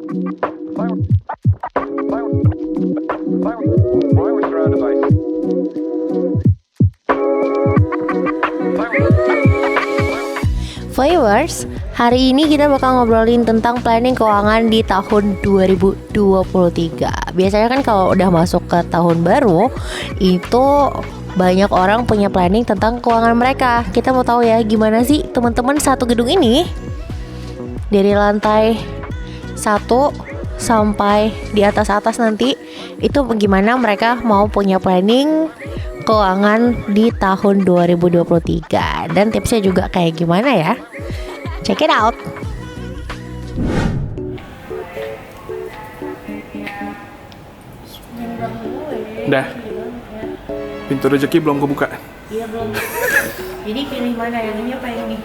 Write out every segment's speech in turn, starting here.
Viewers, hari ini kita bakal ngobrolin tentang planning keuangan di tahun 2023. Biasanya kan kalau udah masuk ke tahun baru, itu banyak orang punya planning tentang keuangan mereka. Kita mau tahu ya gimana sih teman-teman satu gedung ini, dari lantai 1 sampai di atas-atas nanti, itu bagaimana mereka mau punya planning keuangan di tahun 2023. Dan tipsnya juga kayak gimana ya. Check it out. Udah. Pintu rezeki belum kebuka. Iya belum. Jadi pilih mana, yang ini apa yang ini?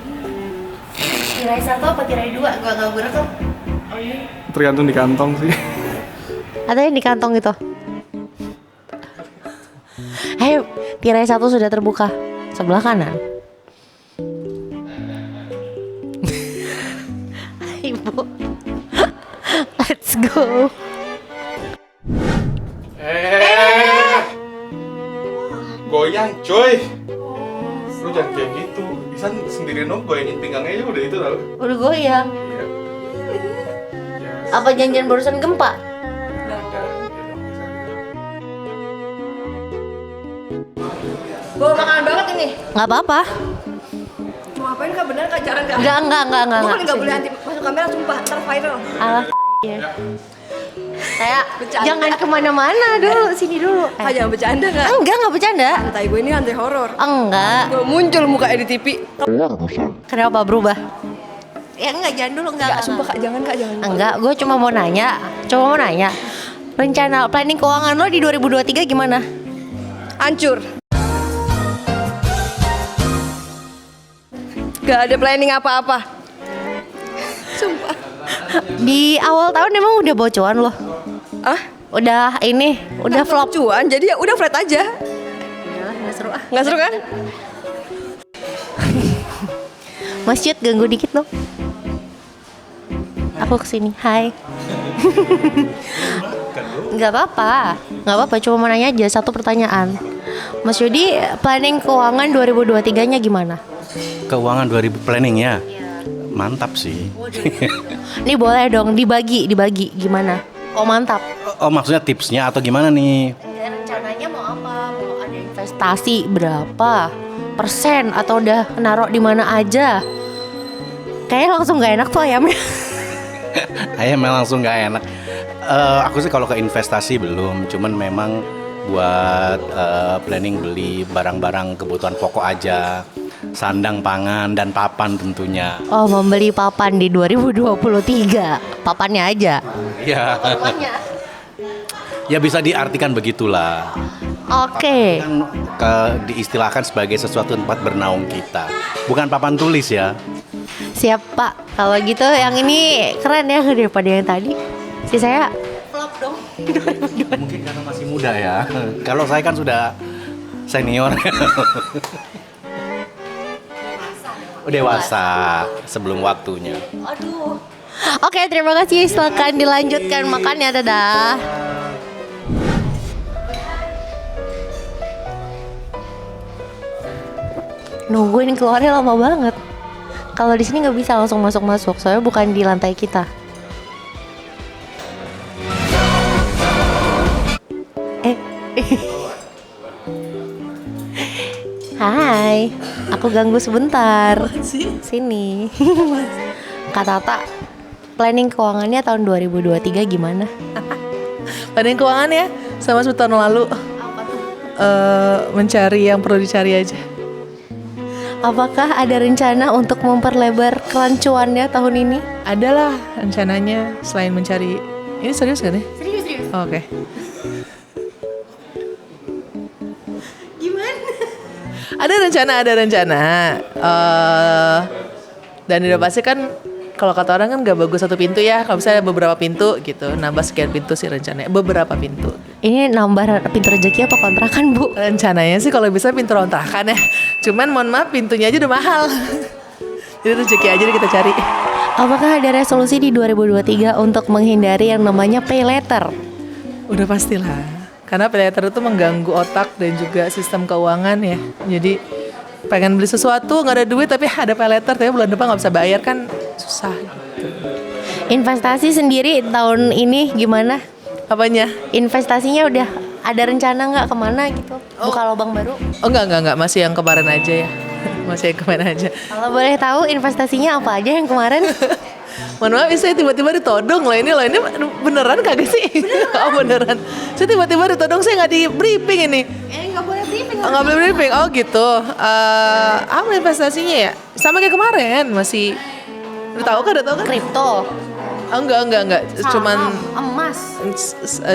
Tirai 1 apa tirai 2? Gua gak berekam. Oh iya. Tergantung di kantong sih. Atau yang di kantong itu. Ayo, tirai 1 sudah terbuka. Sebelah kanan. Ibu. Let's go. Goyang coy. Lu jangan kayak gitu. Isan sendiri dong goyangin pinggangnya aja udah itu tau. Udah goyang. Iya. Apa janjian barusan gempa? Bawa makanan banget ini. Nggak apa-apa. Mau ngapain Kak? Bener Kak? Jangan Kak. Enggak. Pokoknya nggak boleh nanti masuk kamera, sumpah ntar viral. Alah. Iya. Saya jangan kemana-mana dulu, sini dulu. Kak jangan bercanda Kak. Enggak bercanda. Lantai gue ini lantai horor. Enggak. Gue muncul mukanya di TV. Kenapa berubah? Ya enggak, jangan dulu, enggak. Sumpah Kak, jangan Kak, jangan. Enggak, gue cuma mau nanya. Rencana planning keuangan lo di 2023 gimana? Hancur. Gak ada planning apa-apa. Sumpah. Di awal tahun emang udah bocoran lo? Ah? Udah ini, udah flop. Cuan, jadi ya udah flat aja. Nggak seru ah. Nggak seru kan? Mas Yud, ganggu dikit dong. Aku kesini, hai. Nggak apa-apa, cuma mau nanya aja satu pertanyaan. Mas Yudi, planning keuangan 2023-nya gimana? Keuangan 2000 planning ya? Mantap sih. Nih boleh dong dibagi gimana? Oh mantap. Oh maksudnya tipsnya atau gimana nih? Ya, rencananya mau apa? Mau ada investasi berapa persen atau udah naruh di mana aja? Kayaknya langsung gak enak tuh ayamnya. Ayamnya langsung nggak enak. Aku sih kalau ke investasi belum, cuman memang buat planning beli barang-barang kebutuhan pokok aja, sandang, pangan, dan papan tentunya. Oh, membeli papan di 2023. Papannya aja. Ya. Ya bisa diartikan begitulah. Oke. Kan diistilahkan sebagai sesuatu tempat bernaung kita, bukan papan tulis ya. Siap Pak. Kalau gitu yang ini keren ya daripada yang tadi. Si saya flop dong. Mungkin karena masih muda ya. Kalau saya kan sudah senior. Dewasa sebelum waktunya. Aduh. Oke, terima kasih. Silakan dilanjutkan makannya. Dadah. Nungguin keluarnya lama banget. Kalau di sini nggak bisa langsung masuk, soalnya bukan di lantai kita. Hai, aku ganggu sebentar. Sini. Kak Tata, planning keuangannya tahun 2023 gimana? Planning keuangannya sama seperti tahun lalu. Mencari yang perlu dicari aja. Apakah ada rencana untuk memperlebar kerancuannya tahun ini? Adalah rencananya selain mencari. Ini serius gak nih? Serius. Oh, oke. Gimana? Ada rencana. Dan udah pasti kan kalau kata orang kan gak bagus satu pintu ya. Kalau misalnya beberapa pintu gitu, nambah sekian pintu sih rencananya. Beberapa pintu. Ini nambah pintu rezeki apa kontrakan, Bu? Rencananya sih kalau bisa pintu kontrakan ya. Cuman mohon maaf pintunya aja udah mahal. Jadi rezeki aja deh kita cari. Apakah ada resolusi di 2023 untuk menghindari yang namanya pay later? Udah pastilah. Karena pay later itu mengganggu otak dan juga sistem keuangan ya. Jadi pengen beli sesuatu nggak ada duit tapi ada pay later tapi bulan depan nggak bisa bayar kan susah gitu. Investasi sendiri tahun ini gimana? Apanya? Investasinya udah ada rencana nggak kemana gitu? Buka lubang baru? Oh enggak, masih yang kemarin aja ya. Masih yang kemarin aja. Kalau boleh tahu investasinya apa aja yang kemarin? Mohon maaf, saya tiba-tiba ditodong loh ini beneran kagak sih? Oh beneran. Saya tiba-tiba ditodong, saya nggak di briefing ini. Nggak boleh briefing. Nggak boleh briefing. Oh gitu. Apa investasinya ya? Sama kayak kemarin masih. Udah tahu kan? Kripto. Oh, enggak. Cuman Emas.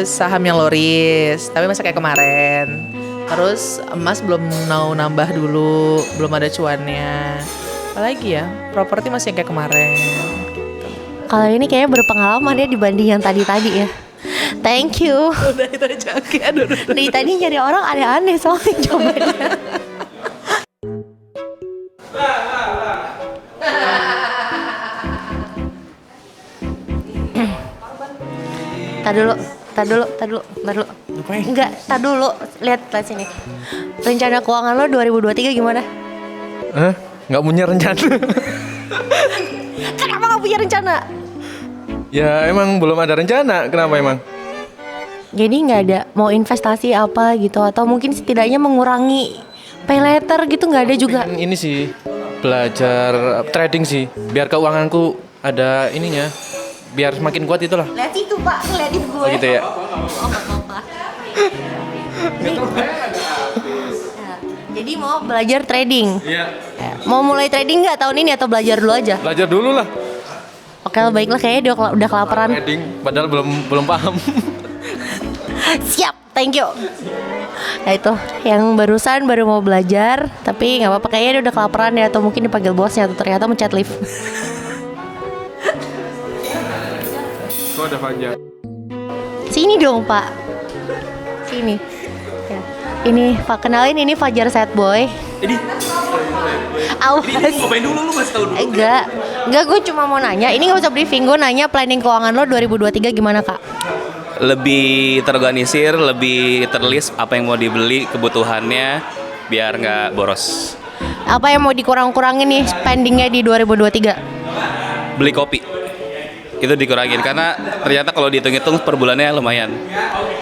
saham yang loris. Tapi masih kayak kemarin. Terus emas belum mau nambah dulu, belum ada cuannya. Apalagi ya, properti masih yang kayak kemarin. Kalau ini kayaknya berpengalaman ya dibanding yang tadi ya. Thank you. Udah itu aja. Oke, aduh. Dari tadi nyari orang aneh-aneh soalnya jawabannya. Tar dulu. Enggak, tar dulu. Lihat sini. Rencana keuangan lo 2023 gimana? Hah? Nggak punya rencana. Kenapa gak punya rencana? Ya emang belum ada rencana. Kenapa emang? Jadi nggak ada mau investasi apa gitu atau mungkin setidaknya mengurangi pay later gitu nggak ada juga. Ini sih belajar trading sih. Biar keuanganku ada ininya. Biar semakin kuat itulah. Lihat itu Pak, ngeliatin gue. Oh gitu ya. Jadi mau belajar trading. Iya. Mau mulai trading nggak tahun ini atau belajar dulu aja? Belajar dulu lah. Oke, baiklah kayaknya dia udah kelaparan. Trading padahal belum paham. Siap, thank you. Nah itu yang baru mau belajar, tapi nggak apa-apa kayaknya dia udah kelaparan ya atau mungkin dipanggil bosnya atau ternyata mencet lift. Kok ada Fajar? Sini dong Pak. Sini. Ya. Ini Pak kenalin ini Fajar Sad Boy. Ini Awas. ngapain dulu lu masih tahu dulu? Enggak, gue cuma mau nanya. Ini nggak usah briefing, gue nanya planning keuangan lo 2023 gimana Kak? Lebih terorganisir, lebih terlist apa yang mau dibeli, kebutuhannya biar nggak boros. Apa yang mau dikurang-kurangin nih spendingnya di 2023? Beli kopi itu dikurangin karena ternyata kalau dihitung-hitung per bulannya lumayan.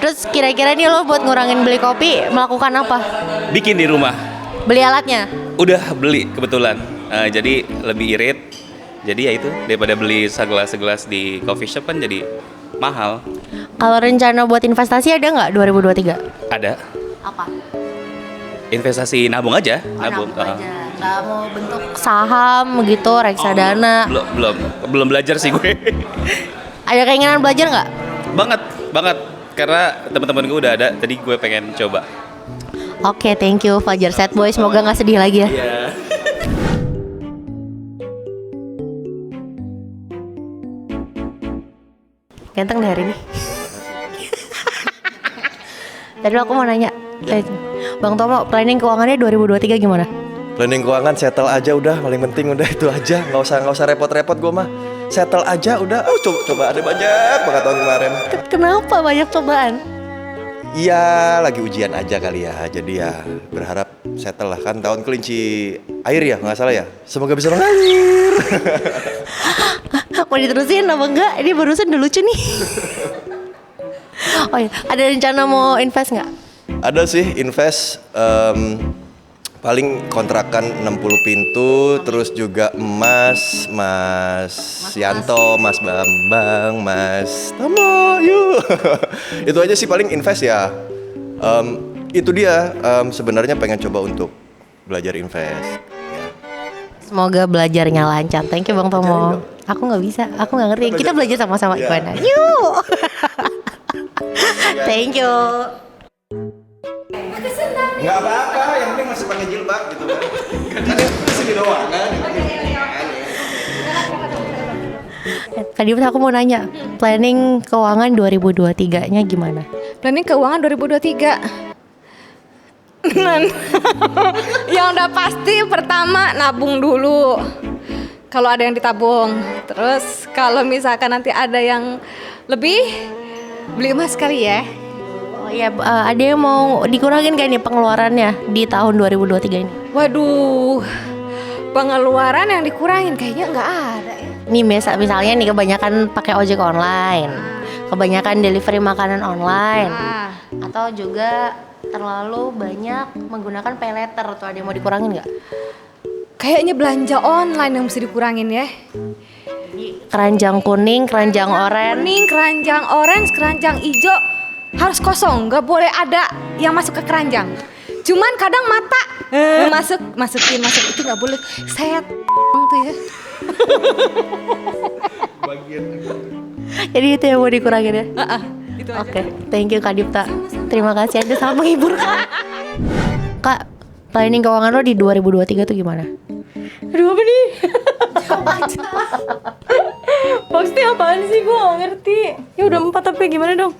Terus kira-kira nih lo buat ngurangin beli kopi melakukan apa? Bikin di rumah, Beli alatnya? udah beli kebetulan. Jadi lebih irit. Jadi ya itu daripada beli segelas di coffee shop kan jadi mahal. Kalau rencana buat investasi ada nggak 2023? Ada Apa? investasi nabung aja, Nabung aja. Nggak mau bentuk saham gitu, reksadana. Belum belajar sih gue. Ada keinginan belajar nggak? banget karena teman-teman gue udah ada, tadi gue pengen coba. Oke, thank you Fajar Sad Boy. Semoga nggak sedih lagi ya. Iya. Ganteng deh hari ini. Tadi aku mau nanya, Bang Tomo, planning keuangannya 2023 gimana? Planning keuangan settle aja udah, paling penting udah itu aja, nggak usah repot-repot gue mah. Settle aja udah. Coba ada banyak banget tahun kemarin. Kenapa banyak cobaan? Iya, lagi ujian aja kali ya. Jadi ya berharap settle lah, kan tahun kelinci air ya, nggak salah ya. Semoga bisa mengalir. Mau diterusin apa enggak? Ini barusan udah lucu nih. Oh iya, ada rencana mau invest nggak? Ada sih invest, paling kontrakan 60 pintu, terus juga emas, Mas Yanto, Mas Bambang, Mas Tomo, yuk. Itu aja sih paling invest ya. Itu dia, sebenarnya pengen coba untuk belajar invest. Semoga belajarnya lancar. Thank you Bang Tomo. Aku nggak bisa, aku nggak ngerti. Kita belajar sama-sama gimana? Yuk. Thank you. Nggak apa-apa, yang penting masih pakai jilbab gitu kan. Kan di sini doang kan. Tadi aku mau nanya, planning keuangan 2023-nya gimana? Planning keuangan 2023. Yang udah pasti pertama nabung dulu. kalau ada yang ditabung. Terus kalau misalkan nanti ada yang lebih, beli emas kali ya. Oh iya, ada yang mau dikurangin gak nih pengeluarannya di tahun 2023 ini? Waduh, pengeluaran yang dikurangin kayaknya nggak ada ya. Nih misalnya nih kebanyakan pakai ojek online, kebanyakan delivery makanan online, atau juga terlalu banyak menggunakan pay letter. Tuh ada yang mau dikurangin nggak? Kayaknya belanja online yang mesti dikurangin ya. Keranjang kuning, keranjang oranye. Kuning, keranjang orange, keranjang hijau harus kosong, nggak boleh ada yang masuk ke keranjang. Cuman kadang mata masukin itu nggak boleh. Saya tuh ya. Jadi itu yang mau dikurangin ya? Itu aja. Oke, thank you Kak Dipta. Terima kasih Anda sangat menghibur Kak, planning keuangan lo di 2023 tuh gimana? Aduh apa nih? Maksudnya apaan sih? Gue gak ngerti. Ya udah 4 tapi gimana dong?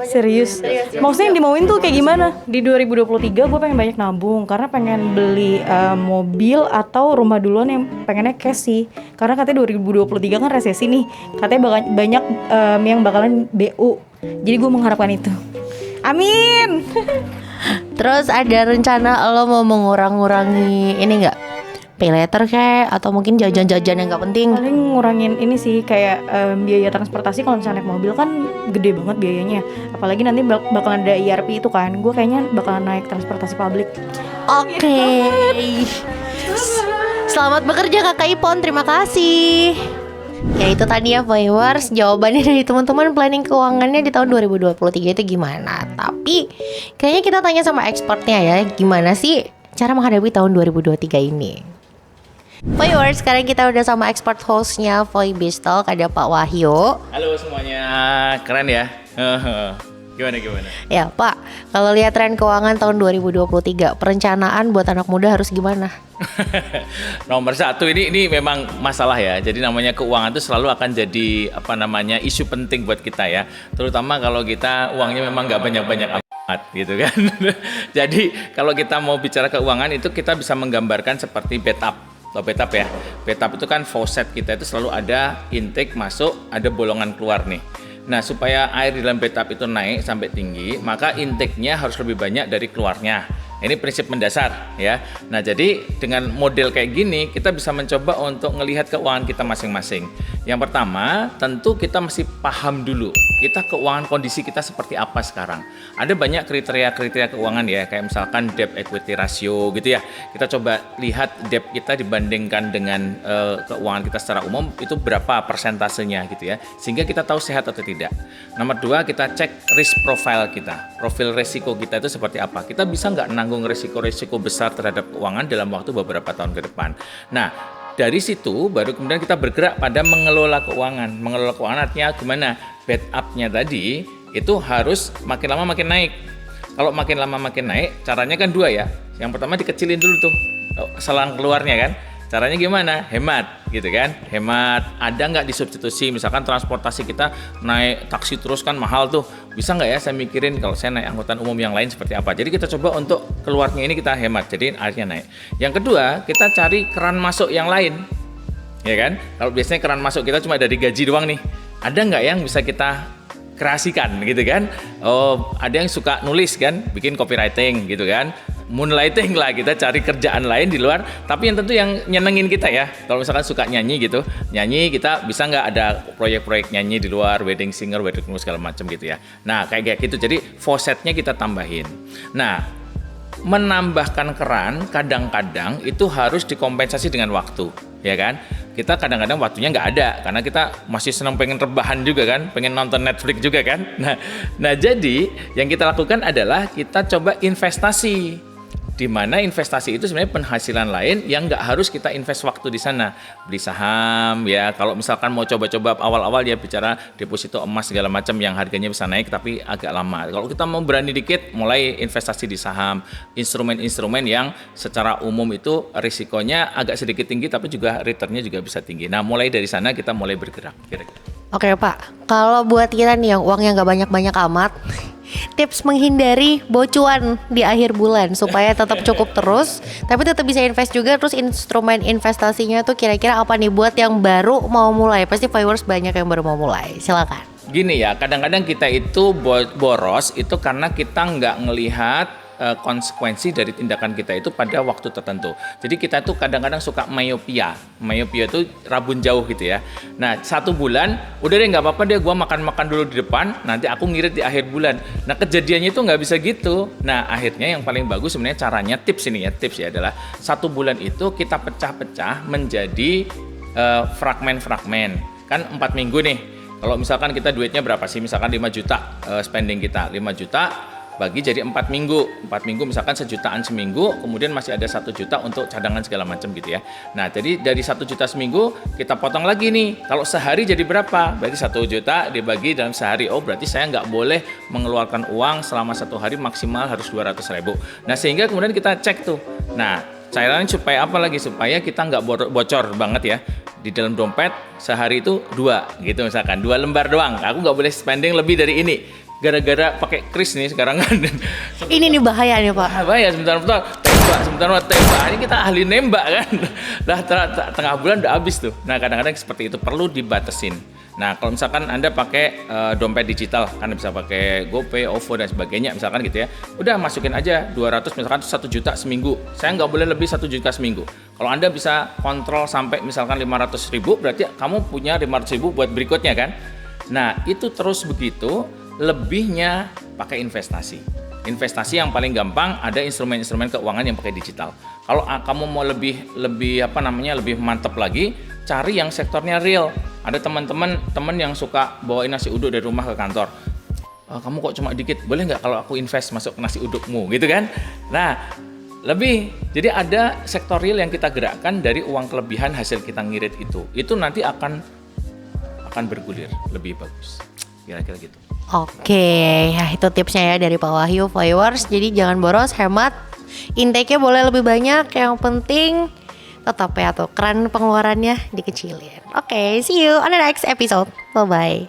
Serius? Maksudnya yang dimauin tuh kayak gimana? Di 2023 gue pengen banyak nabung karena pengen beli mobil atau rumah duluan yang pengennya cash sih. Karena katanya 2023 kan resesi nih. Katanya banyak yang bakalan BU. Jadi gue mengharapkan itu. Amin. Terus ada rencana lo mau mengurangi ini nggak? Pay letter kayak atau mungkin jajan-jajan yang nggak penting? Paling ngurangin ini sih kayak biaya transportasi. Kalau misalnya naik mobil kan gede banget biayanya. Apalagi nanti bakalan ada IRP itu kan. Gue kayaknya bakalan naik transportasi publik. Oke. Selamat bekerja Kakak Ipon, terima kasih. Ya itu tadi ya viewers, jawabannya dari teman-teman planning keuangannya di tahun 2023 itu gimana. Tapi kayaknya kita tanya sama expertnya ya, gimana sih cara menghadapi tahun 2023 ini. Viewers, sekarang kita udah sama expert hostnya Voy Bistalk, ada Pak Wahyu. Halo semuanya, keren ya. Gimana? Ya Pak, kalau lihat tren keuangan tahun 2023, perencanaan buat anak muda harus gimana? Nomor satu ini memang masalah ya. Jadi namanya keuangan itu selalu akan jadi isu penting buat kita ya. Terutama kalau kita uangnya memang nggak banyak-banyak amat gitu kan. Jadi kalau kita mau bicara keuangan itu kita bisa menggambarkan seperti bathtub. Bathtub ya. Bathtub itu kan faucet kita itu selalu ada intake masuk, ada bolongan keluar nih. Nah, supaya air di dalam bathtub itu naik sampai tinggi, maka intake-nya harus lebih banyak dari keluarnya. Ini prinsip mendasar ya. Nah, jadi dengan model kayak gini kita bisa mencoba untuk melihat keuangan kita masing-masing. Yang pertama, tentu kita mesti paham dulu kita keuangan kondisi kita seperti apa sekarang. Ada banyak kriteria keuangan ya, kayak misalkan debt equity ratio gitu ya. Kita coba lihat debt kita dibandingkan dengan keuangan kita secara umum itu berapa persentasenya gitu ya. Sehingga kita tahu sehat atau tidak. Nomor 2, kita cek risk profile kita. Profil resiko kita itu seperti apa. Kita bisa nggak nanggung resiko-resiko besar terhadap keuangan dalam waktu beberapa tahun ke depan. Nah, dari situ baru kemudian kita bergerak pada mengelola keuangan. Mengelola keuangan artinya gimana? Bathtub-nya tadi itu harus makin lama makin naik. Kalau makin lama makin naik, caranya kan 2 ya. Yang pertama dikecilin dulu tuh selang keluarnya kan. Caranya gimana? Hemat gitu kan. Hemat. Ada nggak disubstitusi? Misalkan transportasi kita naik taksi terus kan mahal tuh. Bisa nggak ya saya mikirin kalau saya naik angkutan umum yang lain seperti apa. Jadi kita coba untuk keluarnya ini kita hemat. Jadi akhirnya naik. Yang kedua, kita cari keran masuk yang lain. Ya kan? Kalau biasanya keran masuk kita cuma dari gaji doang nih. Ada nggak yang bisa kita kreasikan gitu kan? Oh, ada yang suka nulis kan, bikin copywriting gitu kan. Moonlighting lah, kita cari kerjaan lain di luar, tapi yang tentu yang nyenengin kita ya. Kalau misalkan suka nyanyi gitu, nyanyi kita bisa nggak ada proyek-proyek nyanyi di luar, wedding singer, wedding segala macam gitu ya. Nah kayak gitu, jadi faucetnya kita tambahin. Nah, menambahkan keran kadang-kadang itu harus dikompensasi dengan waktu, ya kan? Kita kadang-kadang waktunya nggak ada karena kita masih senang pengen rebahan juga kan, pengen nonton Netflix juga kan. Nah jadi yang kita lakukan adalah kita coba investasi. Di mana investasi itu sebenarnya penghasilan lain yang nggak harus kita invest waktu di sana. Beli saham ya, kalau misalkan mau coba-coba awal-awal ya bicara deposito emas segala macam yang harganya bisa naik tapi agak lama. Kalau kita mau berani dikit, mulai investasi di saham, instrumen-instrumen yang secara umum itu risikonya agak sedikit tinggi tapi juga returnnya juga bisa tinggi. Nah mulai dari sana kita mulai bergerak kira-kira. Oke Pak, kalau buat kita nih yang uangnya nggak banyak-banyak amat, tips menghindari bocuan di akhir bulan supaya tetap cukup terus, tapi tetap bisa invest juga. Terus instrumen investasinya tuh kira-kira apa nih buat yang baru mau mulai? Pasti viewers banyak yang baru mau mulai. Silakan. Gini ya, kadang-kadang kita itu boros itu karena kita nggak ngelihat konsekuensi dari tindakan kita itu pada waktu tertentu. Jadi kita tuh kadang-kadang suka myopia. Myopia itu rabun jauh gitu ya. Nah 1 bulan, udah deh nggak apa-apa deh, gua makan-makan dulu di depan, nanti aku ngirit di akhir bulan. Nah kejadiannya itu nggak bisa gitu. Nah akhirnya yang paling bagus sebenarnya caranya, tips ya adalah 1 bulan itu kita pecah-pecah menjadi fragmen-fragmen. Kan 4 minggu nih. Kalau misalkan kita duitnya berapa sih? Misalkan 5 juta spending kita, 5 juta bagi jadi 4 minggu. 4 minggu misalkan 1 jutaan seminggu, kemudian masih ada 1 juta untuk cadangan segala macam gitu ya. Nah, jadi dari 1 juta seminggu kita potong lagi nih. Kalau sehari jadi berapa? Berarti 1 juta dibagi dalam sehari. Oh, berarti saya nggak boleh mengeluarkan uang selama 1 hari maksimal harus 200.000. Nah, sehingga kemudian kita cek tuh. Nah, cairan supaya apa lagi? Supaya kita nggak bocor banget ya. Di dalam dompet sehari itu 2 gitu misalkan, 2 lembar doang. Aku nggak boleh spending lebih dari ini. Gara-gara pakai kris nih sekarang kan. Ini nih bahaya nih Pak. Bahaya, sebentar tembak. Ini kita ahli nembak kan. Dah tengah bulan udah habis tuh. Nah kadang-kadang seperti itu perlu dibatasin. Nah kalau misalkan Anda pakai dompet digital, kan bisa pakai GoPay, OVO dan sebagainya misalkan gitu ya. Udah masukin aja 200 misalkan 1 juta seminggu. Saya nggak boleh lebih 1 juta seminggu. Kalau Anda bisa kontrol sampai misalkan 500.000, berarti kamu punya 500.000 buat berikutnya kan. Nah itu terus begitu. Lebihnya pakai investasi. Investasi yang paling gampang ada instrumen-instrumen keuangan yang pakai digital. Kalau kamu mau lebih mantap lagi, cari yang sektornya real. Ada teman yang suka bawain nasi uduk dari rumah ke kantor. Kamu kok cuma dikit, boleh nggak kalau aku invest masuk ke nasi udukmu gitu kan? Nah, jadi ada sektor real yang kita gerakkan dari uang kelebihan hasil kita ngirit itu nanti akan bergulir lebih bagus. Kira-kira gitu. Oke, ya itu tipsnya ya dari Pak Wahyu, viewers. Jadi jangan boros, hemat. Intake-nya boleh lebih banyak. Yang penting tetap ya tuh keran pengeluarannya dikecilin. Oke, see you on the next episode. Bye-bye.